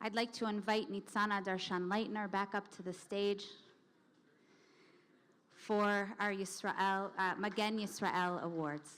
I'd like to invite Nitzana Darshan-Leitner back up to the stage for our Magen Yisrael Awards.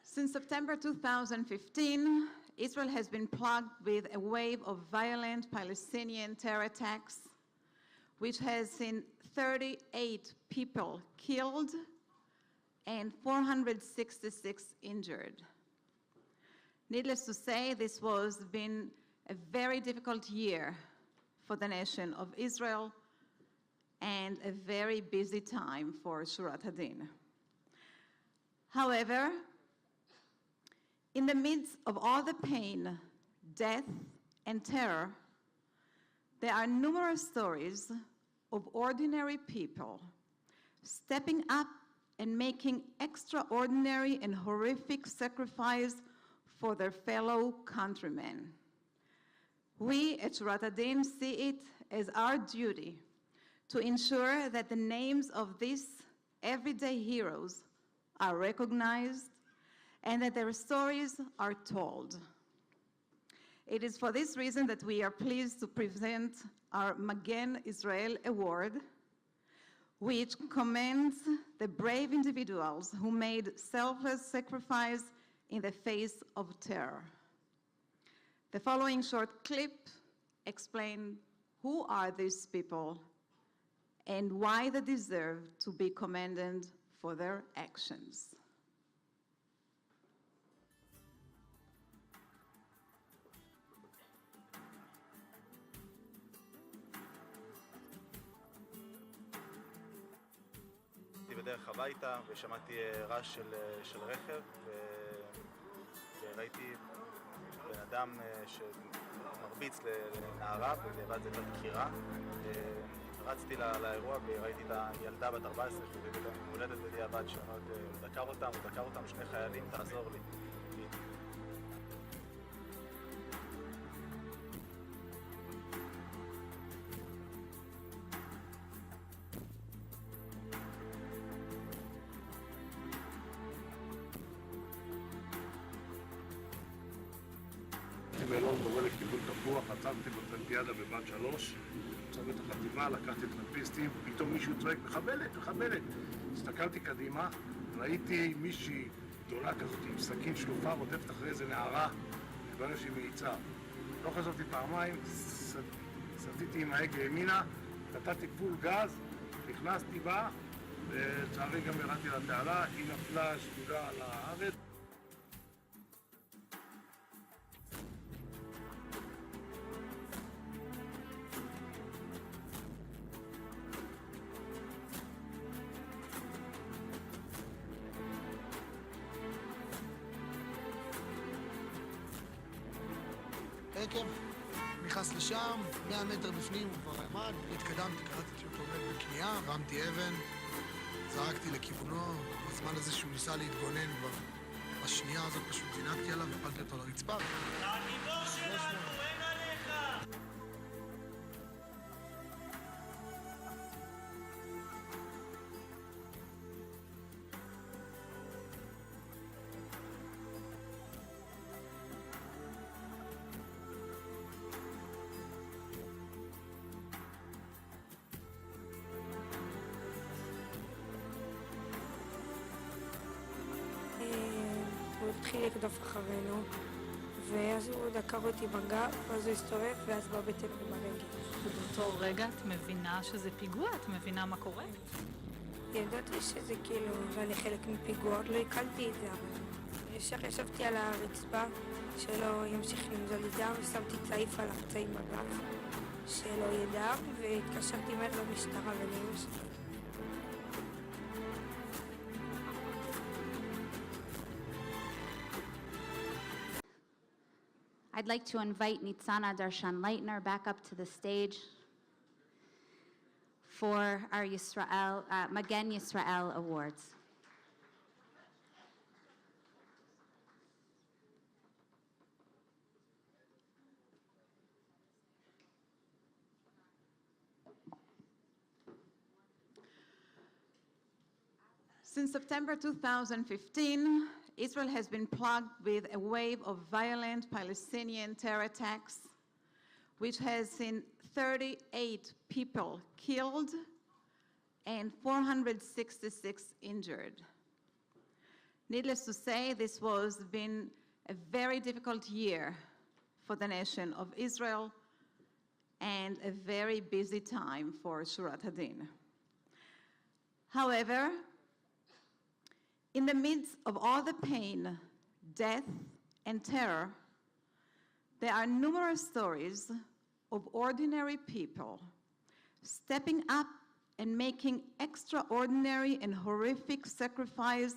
Since September 2015, Israel has been plagued with a wave of violent Palestinian terror attacks, which has seen 38 people killed and 466 injured. Needless to say, this has been a very difficult year for the nation of Israel and a very busy time for Shurat HaDin. However, in the midst of all the pain, death, and terror, there are numerous stories of ordinary people stepping up and making extraordinary and horrific sacrifice for their fellow countrymen. We at Shurat HaDin see it as our duty to ensure that the names of these everyday heroes are recognized and that their stories are told. It is for this reason that we are pleased to present our Magen Yisrael Award, which commends the brave individuals who made selfless sacrifice in the face of terror. The following short clip explains who are these people and why they deserve to be commended for their actions. בדרך הביתה ושמעתי רעש של רכב וראיתי בן אדם שמרביץ לנערה ובדיעבד זה הייתה דקירה. רצתי לאירוע וראיתי את הילדה בת 14 שזה יום הולדת בדיעבד שאומרת הוא דקר אותם שני חיילים, תעזור לי. מלון דומה לכיוון תפוח, עצרתי בטרמפיאדה בבת 3, עצרתי את החתימה, לקחתי טרמפיסטים, פתאום מישהו צועק, מחבלת, מחבלת. הסתכלתי קדימה, ראיתי מישהי גדולה כזאת עם סכין שלופה, רודפת אחרי איזה נערה, שבנה שהיא מאיצה. לא חשבתי פעמיים, סרטיתי עם ההגה ימינה, נתתי פול גז, נכנסתי בה, ולצערי גם ירדתי לתעלה, היא נפלה שדודה על הארץ. עקב, נכנס לשם, 100 מטר בפנים הוא כבר עמד, התקדמתי, קראתי שהוא עומד בקנייה, רמתי אבן, זרקתי לכיוונו, בזמן הזה שהוא ניסה להתגונן, בשנייה הזאת פשוט זינקתי עליו ופלתי אותו לרצפה. הגיבור שלנו, אין עליך! הוא התחיל לקדוף אחרינו, ואז הוא דקר אותי בגב, ואז הוא הסתובב, ואז בבטן עם הרגל. ובאותו רגע את מבינה שזה פיגוע? את מבינה מה קורה? ידעתי שזה כאילו, ואני חלק מפיגוע, עוד לא הקלתי את זה, אבל ישר ישבתי על הרצפה, שלא ימשיך לנזול לי דם, ושמתי צעיף על הפצעים בגב, שלא יהיה דם, והתקשרתי מהר למשטרה ולאמא שלי. I'd like to invite Nitzana Darshan-Leitner back up to the stage for our Magen Yisrael Awards. Since September 2015, Israel has been plagued with a wave of violent Palestinian terror attacks, which has seen 38 people killed and 466 injured. Needless to say, this has been a very difficult year for the nation of Israel and a very busy time for Shurat HaDin. However, in the midst of all the pain, death, and terror, there are numerous stories of ordinary people stepping up and making extraordinary and horrific sacrifice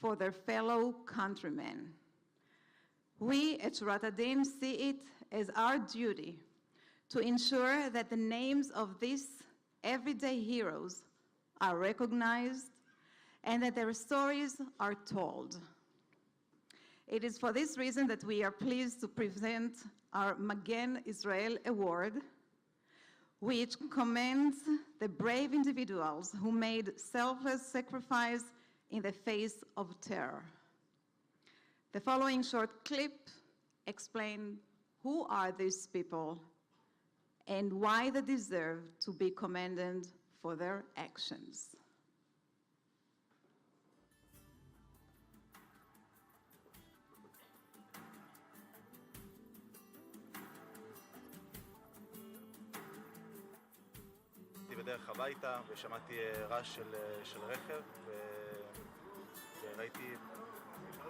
for their fellow countrymen. We at Shurat HaDin see it as our duty to ensure that the names of these everyday heroes are recognized and that their stories are told. It is for this reason that we are pleased to present our Magen Yisrael Award, which commends the brave individuals who made selfless sacrifice in the face of terror. The following short clip explains who are these people and why they deserve to be commended for their actions. בדרך הביתה ושמעתי רעש של רכב וראיתי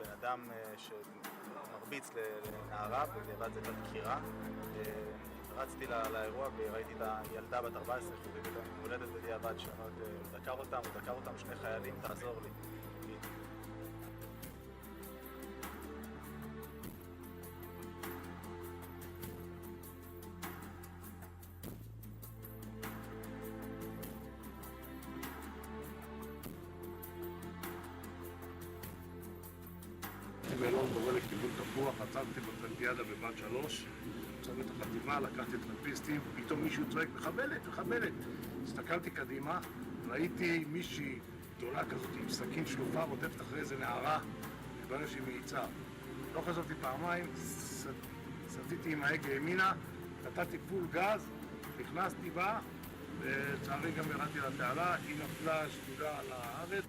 בן אדם שמרביץ לנערה, בדיעבד זו הייתה דקירה. רצתי לאירוע וראיתי את הילדה בת 14 חוגגת את היום הולדת בדיעבד, שאמרת, הוא דקר אותם שני חיילים, תעזור לי. מלון קורא לכיוון תפוח, עצרתי בטרמפיאדה בבת 3, עצרתי את החתימה, לקחתי טרמפיסטים, פתאום מישהו צועק, מחבלת, מחבלת. הסתכלתי קדימה, ראיתי מישהי גדולה כזאת עם סכין שלופה, רודפת אחרי איזה נערה, שבנה שהיא מאיצה. לא חשבתי פעמיים, סרטיתי עם ההגה ימינה, נתתי פול גז, נכנסתי בה, ולצערי גם ירדתי לתעלה, היא נפלה שדודה על הארץ.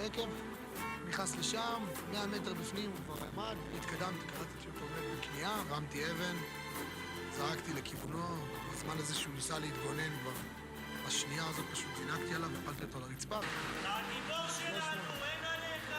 עקב, נכנס לשם, 100 מטר בפנים הוא כבר עמד, התקדמתי, קראתי אותו עומד בכניעה, רמתי אבן, זרקתי לכיוונו, בזמן הזה שהוא ניסה להתגונן בשנייה הזאת פשוט זינקתי עליו והפלתי אותו לרצפה. אתה הגיבור שלנו, אין עליך!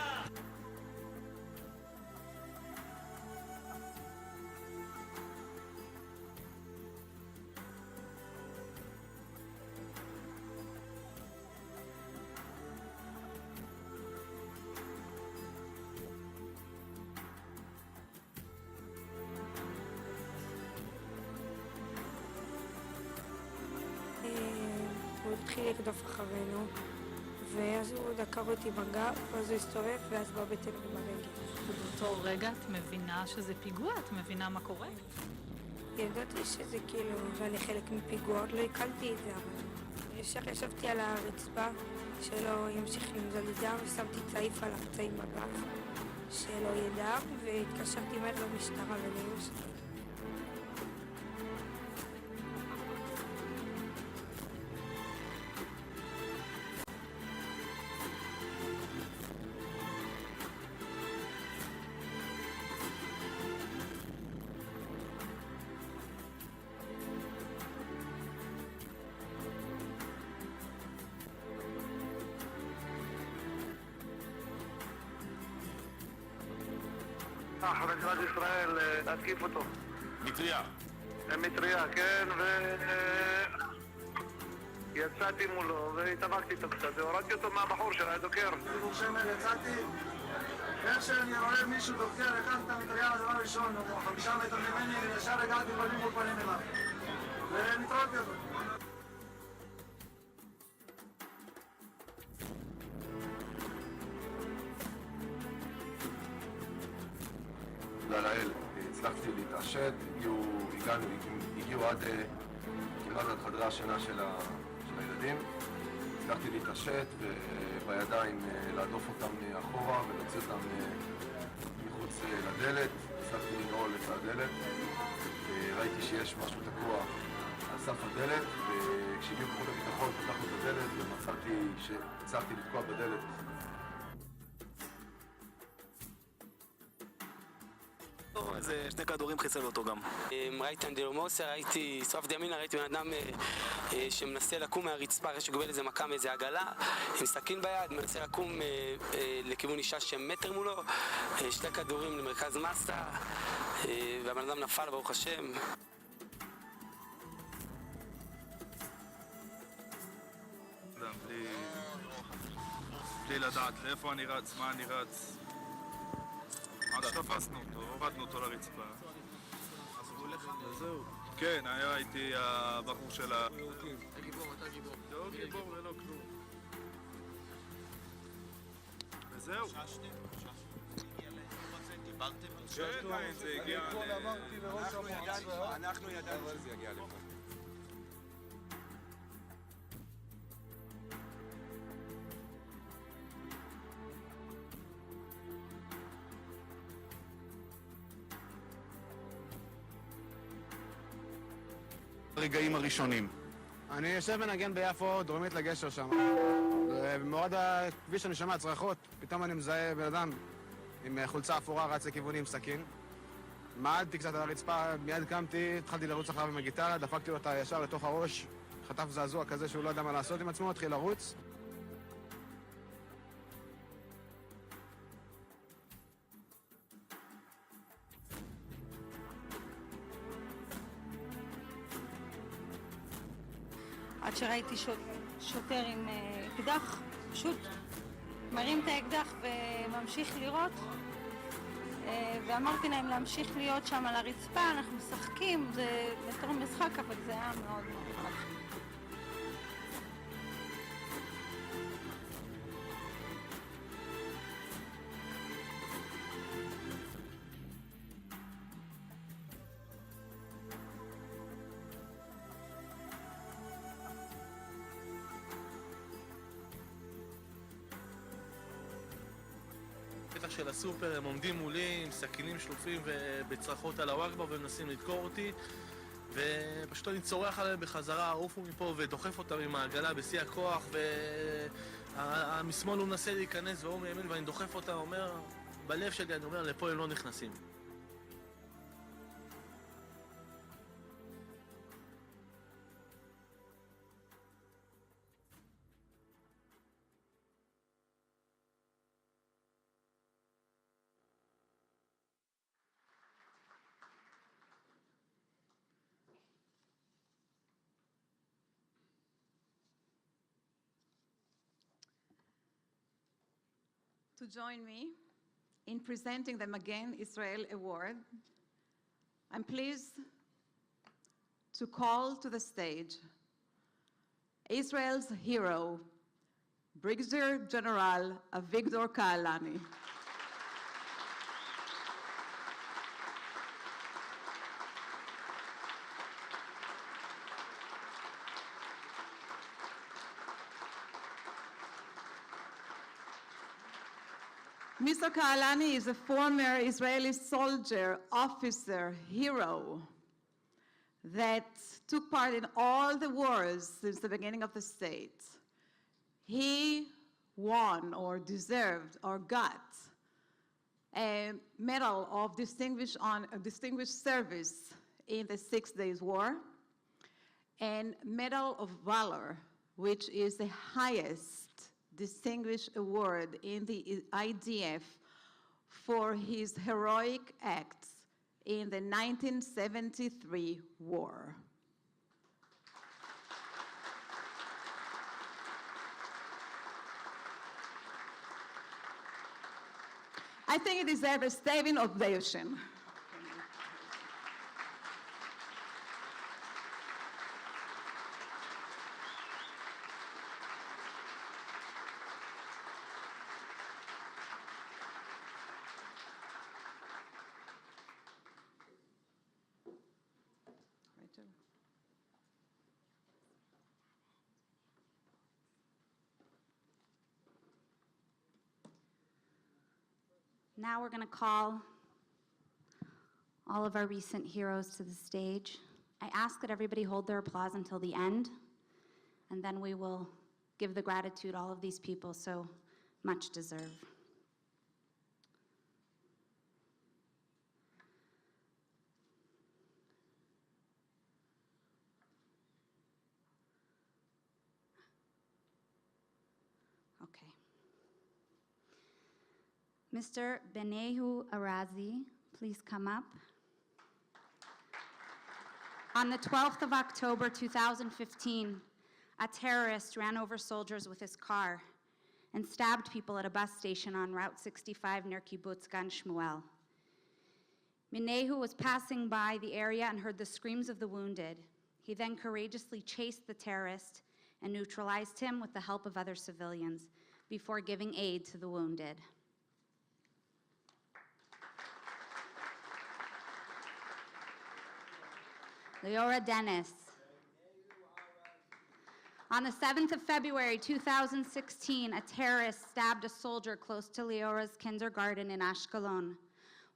הוא התחיל לקדוף אחרינו, ואז הוא דקר אותי בגב, ואז הוא הסתובב, ואז בבטן לי ברגל. ובאותו רגע את מבינה שזה פיגוע? את מבינה מה קורה? ידעתי שזה כאילו, ואני חלק מפיגוע, עוד לא הקלתי את זה, אבל ישר ישבתי על הרצפה, שלא ימשיך לנזול לי דם, ושמתי צעיף על הפצעים בגב, שלא יהיה דם, והתקשרתי מהר למשטרה ולאמא שלי. מדינת ישראל, להתקיף אותו. מטריה. מטריה, כן, יצאתי מולו והתאבקתי איתו קצת, והורדתי אותו מהבחור שלה, דוקר. יצאתי, איך שאני רואה מישהו דוקר, לקחתי את המטריה לדבר ראשון, 5 מטר ממני, וישר הגעתי פנים מול פנים אליו. ונטרדתי אותו. תודה לאל, הצלחתי להתעשת, הגיעו עד כמעט עד חדרי השינה של הילדים. הצלחתי להתעשת ובידיים להדוף אותם אחורה ולהוציא אותם מחוץ לדלת. הצלחתי לנעול את הדלת. ראיתי שיש משהו תקוע על סף הדלת, וכשהגיעו כוחות הביטחון פתחנו את הדלת ומצאתי שהצלחתי לתקוע בדלת. איזה 2 כדורים חיסל אותו גם. ראיתי אנדלומוסה, ראיתי סוף ימינה, ראיתי בן אדם שמנסה לקום מהרצפה אחרי שקיבל איזה מכה מאיזה עגלה עם סכין ביד, מנסה לקום לכיוון אישה שמטר מולו, 2 כדורים למרכז מסה, והבן אדם נפל ברוך השם. בלי לדעת לאיפה אני רץ, מה אני רץ. עד שתפסנו אותו, הורדנו אותו לרצפה. אז הוא הולך וזהו. כן, היה איתי הבחור של ה... אתה גיבור, אתה גיבור. לא גיבור ולא כלום. וזהו. דיברתם על כן, זה הגיע אנחנו ידענו שזה יגיע לפה. הרגעים הראשונים. אני יושב מנגן ביפו, דרומית לגשר שם. במורד הכביש אני שומע צרחות, פתאום אני מזהה בן אדם עם חולצה אפורה רץ לכיווני עם סכין. מעדתי קצת על הרצפה, מיד קמתי, התחלתי לרוץ אחריו עם הגיטרה, דפקתי לו אותה ישר לתוך הראש, חטף זעזוע כזה שהוא לא יודע מה לעשות עם עצמו, התחיל לרוץ. עד שראיתי שוטר עם אקדח, פשוט מרים את האקדח וממשיך לירות, ואמרתי להם להמשיך להיות שם על הרצפה, אנחנו משחקים, זה בתור משחק, אבל זה היה מאוד מאוד חד. בפתח של הסופר הם עומדים מולי עם סכינים שלופים ובצרחות על הוואגבה ומנסים לדקור אותי, ופשוט אני צורח עליהם בחזרה, עופו מפה ודוחף אותם עם העגלה בשיא הכוח, והמשמאל הוא מנסה להיכנס והוא מימין ואני דוחף אותם, אומר בלב שלי, אני אומר לפה הם לא נכנסים. To join me in presenting the Magen Yisrael Award, I'm pleased to call to the stage Israel's hero, Brigadier General Avigdor Kaalani. Mr. Kaalani is a former Israeli soldier, officer, hero that took part in all the wars since the beginning of the state. He won or deserved or got a Medal of Distinguished Service in the 6 Days War and Medal of Valor, which is the highest distinguished award in the IDF for his heroic acts in the 1973 war. I think it deserves a standing ovation. Now we're going to call all of our recent heroes to the stage. I ask that everybody hold their applause until the end, and then we will give the gratitude all of these people so much deserve. Okay. Mr. Benehu Arazi, please come up. On the 12th of October 2015, a terrorist ran over soldiers with his car and stabbed people at a bus station on Route 65 near Kibbutz Gan Shmuel. Benehu was passing by the area and heard the screams of the wounded. He then courageously chased the terrorist and neutralized him with the help of other civilians before giving aid to the wounded. Leora Dennis. On the 7th of February 2016, a terrorist stabbed a soldier close to Leora's kindergarten in Ashkelon.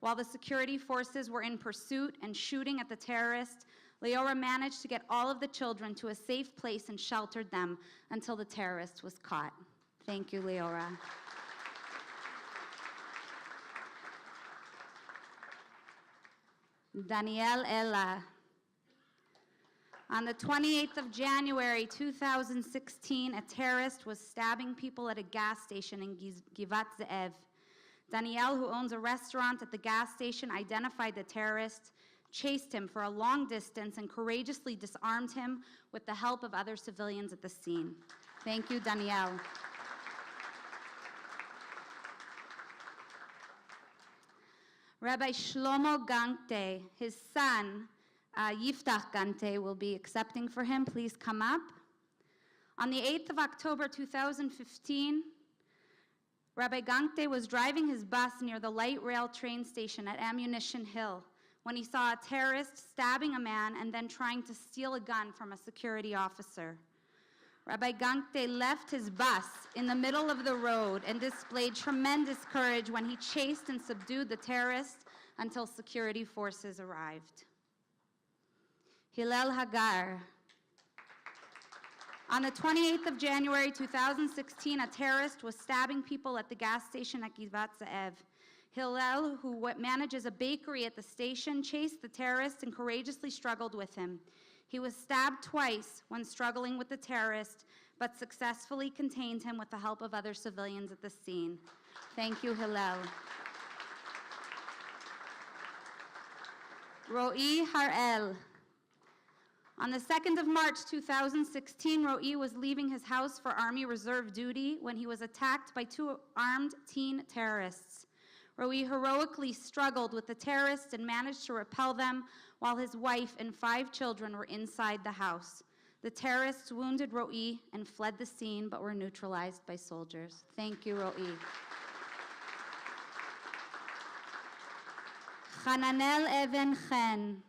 While the security forces were in pursuit and shooting at the terrorist, Leora managed to get all of the children to a safe place and sheltered them until the terrorist was caught. Thank you, Leora. Danielle Ella. On the 28th of January 2016, a terrorist was stabbing people at a gas station in Givat Ze'ev. Danielle, who owns a restaurant at the gas station, identified the terrorist, chased him for a long distance, and courageously disarmed him with the help of other civilians at the scene. Thank you, Danielle. Rabbi Shlomo Gante, his son, Yiftach Gante, will be accepting for him. Please come up. On the 8th of October 2015, Rabbi Gante was driving his bus near the light rail train station at Ammunition Hill when he saw a terrorist stabbing a man and then trying to steal a gun from a security officer. Rabbi Gante left his bus in the middle of the road and displayed tremendous courage when he chased and subdued the terrorist until security forces arrived. Hillel Hagar. On the 28th of January 2016, a terrorist was stabbing people at the gas station at Givat Ze'ev. Hillel, who manages a bakery at the station, chased the terrorist and courageously struggled with him. He was stabbed twice when struggling with the terrorist, but successfully contained him with the help of other civilians at the scene. Thank you, Hillel. Ro'i Harel. On the 2nd of March 2016, Ro'i was leaving his house for Army Reserve duty when he was attacked by two armed teen terrorists. Ro'i heroically struggled with the terrorists and managed to repel them while his wife and 5 children were inside the house. The terrorists wounded Ro'i and fled the scene but were neutralized by soldiers. Thank you, Ro'i. Hananel Even Chen.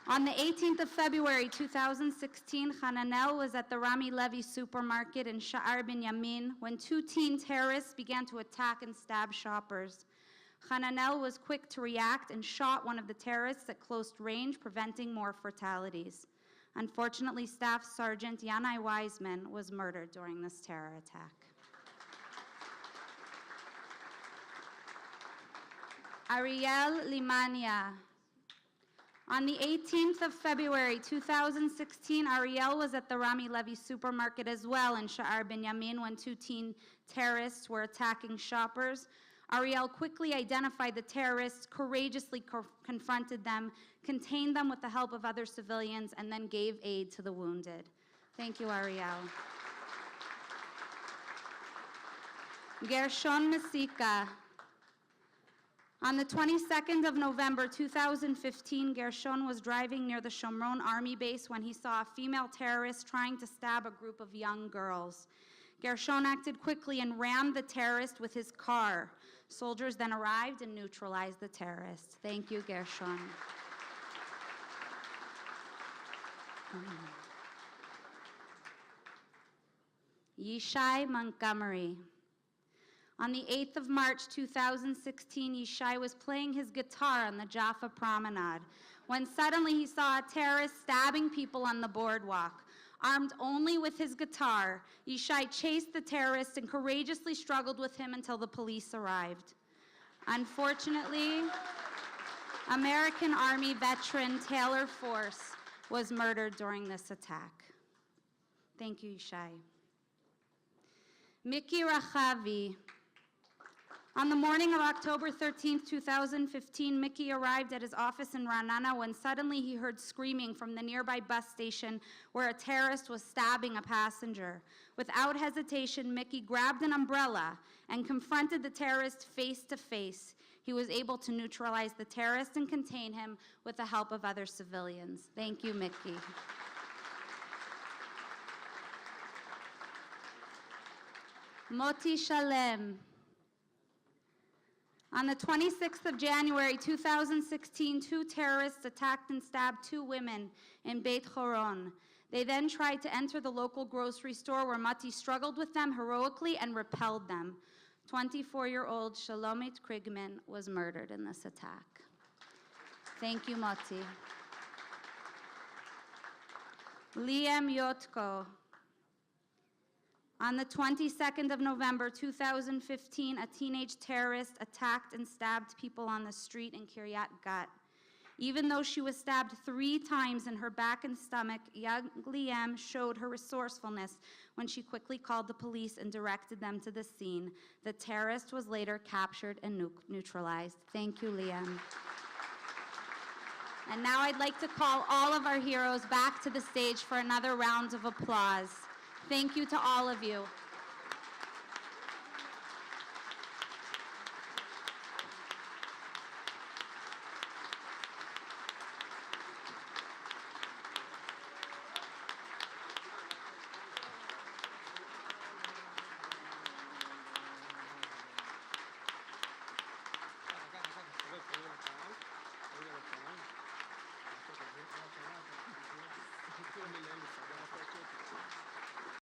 On the 18th of February 2016, Hananel was at the Rami Levy supermarket in Sha'ar Binyamin when 2 teen terrorists began to attack and stab shoppers. Hananel was quick to react and shot one of the terrorists at close range, preventing more fatalities. Unfortunately, Staff Sergeant Yanai Wiseman was murdered during this terror attack. Ariel Limania. On the 18th of February 2016, Ariel was at the Rami Levy supermarket as well in Sha'ar Binyamin when 2 teen terrorists were attacking shoppers. Ariel quickly identified the terrorists, courageously confronted them, contained them with the help of other civilians, and then gave aid to the wounded. Thank you, Ariel. Gershon Mesika. On the 22nd of November 2015, Gershon was driving near the Shomron Army base when he saw a female terrorist trying to stab a group of young girls. Gershon acted quickly and rammed the terrorist with his car. Soldiers then arrived and neutralized the terrorist. Thank you, Gershon. Yishai Montgomery. On the 8th of March 2016, Yishai was playing his guitar on the Jaffa Promenade when suddenly he saw a terrorist stabbing people on the boardwalk. Armed only with his guitar, Yishai chased the terrorist and courageously struggled with him until the police arrived. Unfortunately, American Army veteran Taylor Force was murdered during this attack. Thank you, Yishai. Mickey Rachavi. On the morning of October 13th, 2015, Mickey arrived at his office in Ra'anana when suddenly he heard screaming from the nearby bus station where a terrorist was stabbing a passenger. Without hesitation, Mickey grabbed an umbrella and confronted the terrorist face to face. He was able to neutralize the terrorist and contain him with the help of other civilians. Thank you, Mickey. Moti Shalem. On the 26th of January 2016, 2 terrorists attacked and stabbed 2 women in Beit Horon. They then tried to enter the local grocery store where Moti struggled with them heroically and repelled them. 24-year-old Shalomit Krigman was murdered in this attack. Thank you, Moti. Liam Yotko. On the 22nd of November 2015, a teenage terrorist attacked and stabbed people on the street in Kiryat Gat. Even though she was stabbed 3 times in her back and stomach, young Liam showed her resourcefulness when she quickly called the police and directed them to the scene. The terrorist was later captured and neutralized. Thank you, Liam. And now I'd like to call all of our heroes back to the stage for another round of applause. Thank you to all of you.